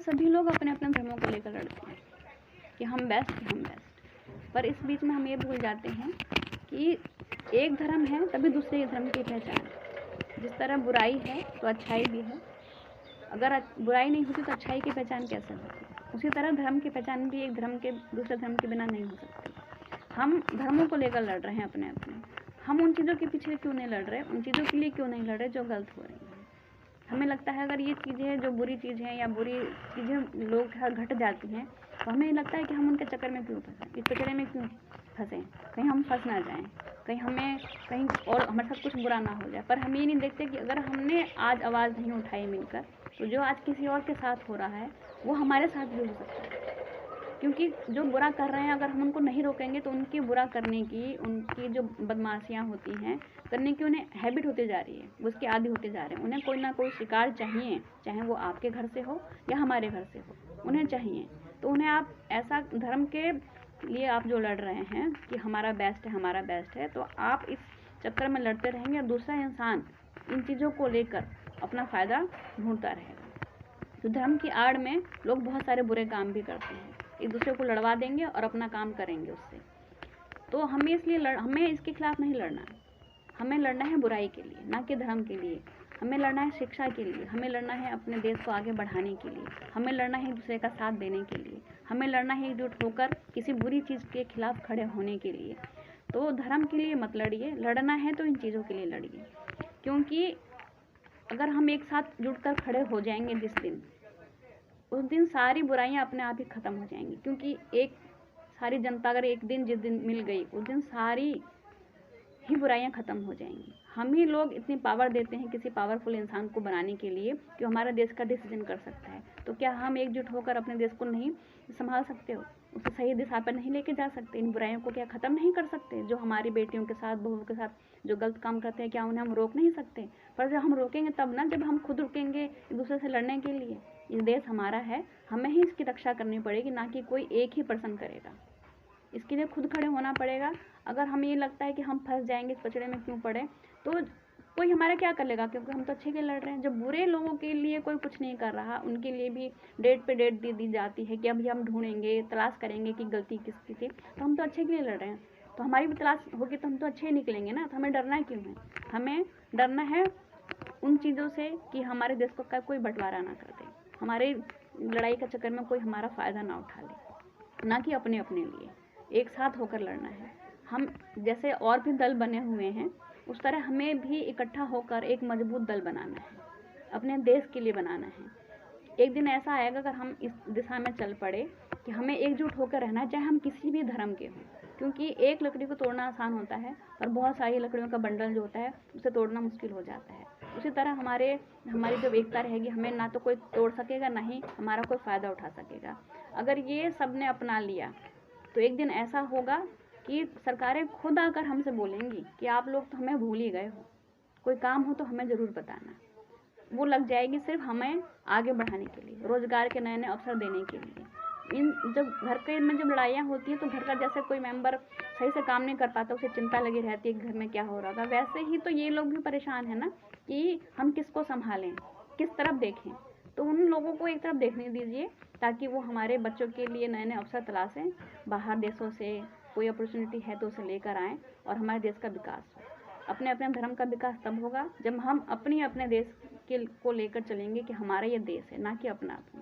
सभी लोग अपने अपने धर्मों को लेकर लड़ते हैं कि हम बेस्ट। पर इस बीच में हम ये भूल जाते हैं कि एक धर्म है तभी दूसरे धर्म की पहचान है। जिस तरह बुराई है तो अच्छाई भी है, अगर बुराई नहीं होती तो अच्छाई की पहचान कैसे होती? उसी तरह धर्म की पहचान भी एक धर्म के दूसरे धर्म के बिना नहीं हो सकती। हम धर्मों को लेकर लड़ रहे हैं अपने अपने, हम उन चीज़ों के पीछे क्यों नहीं लड़ रहे, उन चीज़ों के लिए क्यों नहीं लड़ रहे जो गलत हो रही हैं। हमें लगता है अगर ये चीज़ें जो बुरी चीज़ हैं या बुरी चीज़ें लोग घट जाती हैं तो हमें लगता है कि हम उनके चक्कर में क्यों फंसें, इस कचरे में क्यों फंसें, कहीं हम फंस ना जाएं, कहीं और हमारे साथ कुछ बुरा ना हो जाए। पर हम ये नहीं देखते कि अगर हमने आज आवाज़ नहीं उठाई मिलकर तो जो आज किसी और के साथ हो रहा है वो हमारे साथ भी हो सकता है। क्योंकि जो बुरा कर रहे हैं अगर हम उनको नहीं रोकेंगे तो उनकी बुरा करने की, उनकी जो बदमाशियाँ होती हैं करने की उन्हें हैबिट होती जा रही है, उसके आदी होते जा रहे हैं। उन्हें कोई ना कोई शिकार चाहिए, चाहे वो आपके घर से हो या हमारे घर से हो, उन्हें चाहिए। तो उन्हें आप ऐसा धर्म के लिए आप जो लड़ रहे हैं कि हमारा बेस्ट है, तो आप इस चक्कर में लड़ते रहेंगे और दूसरा इंसान इन चीज़ों को लेकर अपना फ़ायदा ढूंढता रहेगा। तो धर्म की आड़ में लोग बहुत सारे बुरे काम भी करते हैं, एक दूसरे को लड़वा देंगे और अपना काम करेंगे उससे। तो हमें हमें इसके खिलाफ नहीं लड़ना है, हमें लड़ना है बुराई के लिए, ना कि धर्म के लिए। हमें लड़ना है शिक्षा के लिए, हमें लड़ना है अपने देश को आगे बढ़ाने के लिए, हमें लड़ना है एक दूसरे का साथ देने के लिए, हमें लड़ना है एकजुट होकर किसी बुरी चीज़ के खिलाफ खड़े होने के लिए। तो धर्म के लिए मत लड़िए, लड़ना है तो इन चीज़ों के लिए लड़िए। क्योंकि अगर हम एक साथ जुटकर खड़े हो जाएंगे उस दिन सारी बुराइयां अपने आप ही ख़त्म हो जाएंगी। क्योंकि एक सारी जनता अगर एक दिन जिस दिन मिल गई उस दिन सारी ही बुराइयां ख़त्म हो जाएंगी। हम ही लोग इतनी पावर देते हैं किसी पावरफुल इंसान को बनाने के लिए कि हमारा देश का डिसीजन कर सकता है। तो क्या हम एकजुट होकर अपने देश को नहीं संभाल सकते हो, उसे सही दिशा पर नहीं लेके जा सकते? इन बुराइयों को क्या ख़त्म नहीं कर सकते? जो हमारी बेटियों के साथ, बहुओं के साथ जो गलत काम करते हैं, क्या उन्हें हम रोक नहीं सकते? पर जब हम रोकेंगे तब ना, जब हम खुद रुकेंगे एक दूसरे से लड़ने के लिए। ये देश हमारा है, हमें ही इसकी रक्षा करनी पड़ेगी, ना कि कोई एक ही पर्सन करेगा। इसके लिए खुद खड़े होना पड़ेगा। अगर हमें ये लगता है कि हम फंस जाएंगे, इस कचरे में क्यों पड़े, तो कोई हमारा क्या कर लेगा? क्योंकि हम तो अच्छे के लड़ रहे हैं। जब बुरे लोगों के लिए कोई कुछ नहीं कर रहा, उनके लिए भी डेट पे डेट दे दी जाती है कि अभी हम ढूंढेंगे, तलाश करेंगे कि गलती किसकी थी, तो हम तो अच्छे के लिए लड़ रहे हैं। तो हमारी भी तलाश होगी तो हम तो अच्छे ही निकलेंगे ना। तो हमें डरना क्यों है? हमें डरना है उन चीज़ों से कि हमारे देश को कोई बंटवारा ना कर दे, हमारे लड़ाई के चक्कर में कोई हमारा फ़ायदा ना उठा ले, ना कि अपने अपने लिए। एक साथ होकर लड़ना है। हम जैसे और भी दल बने हुए हैं उस तरह हमें भी इकट्ठा होकर एक मजबूत दल बनाना है, अपने देश के लिए बनाना है। एक दिन ऐसा आएगा अगर हम इस दिशा में चल पड़े कि हमें एकजुट होकर रहना है, चाहे हम किसी भी धर्म के हों। क्योंकि एक लकड़ी को तोड़ना आसान होता है और बहुत सारी लकड़ियों का बंडल जो होता है उसे तोड़ना मुश्किल हो जाता है। उसी तरह हमारी जब एकता रहेगी, हमें ना तो कोई तोड़ सकेगा, ना ही हमारा कोई फ़ायदा उठा सकेगा। अगर ये सब ने अपना लिया तो एक दिन ऐसा होगा कि सरकारें खुद आकर हमसे बोलेंगी कि आप लोग तो हमें भूल ही गए हो, कोई काम हो तो हमें ज़रूर बताना। वो लग जाएगी सिर्फ हमें आगे बढ़ाने के लिए, रोज़गार के नए नए अवसर देने के लिए। जब घर के में जब लड़ाइयाँ होती हैं तो घर का जैसे कोई मेंबर सही से काम नहीं कर पाता, उसे चिंता लगी रहती है कि घर में क्या हो रहा था, वैसे ही तो ये लोग भी परेशान है ना कि हम किसको संभालें, किस तरफ देखें। तो उन लोगों को एक तरफ देखने दीजिए ताकि वो हमारे बच्चों के लिए नए नए अवसर तलाशें, बाहर देशों से कोई अपॉर्चुनिटी है तो उसे लेकर आएँ और हमारे देश का विकास हो। अपने अपने धर्म का विकास तब होगा जब हम अपने देश को लेकर चलेंगे कि हमारा ये देश है, ना कि अपना अपना।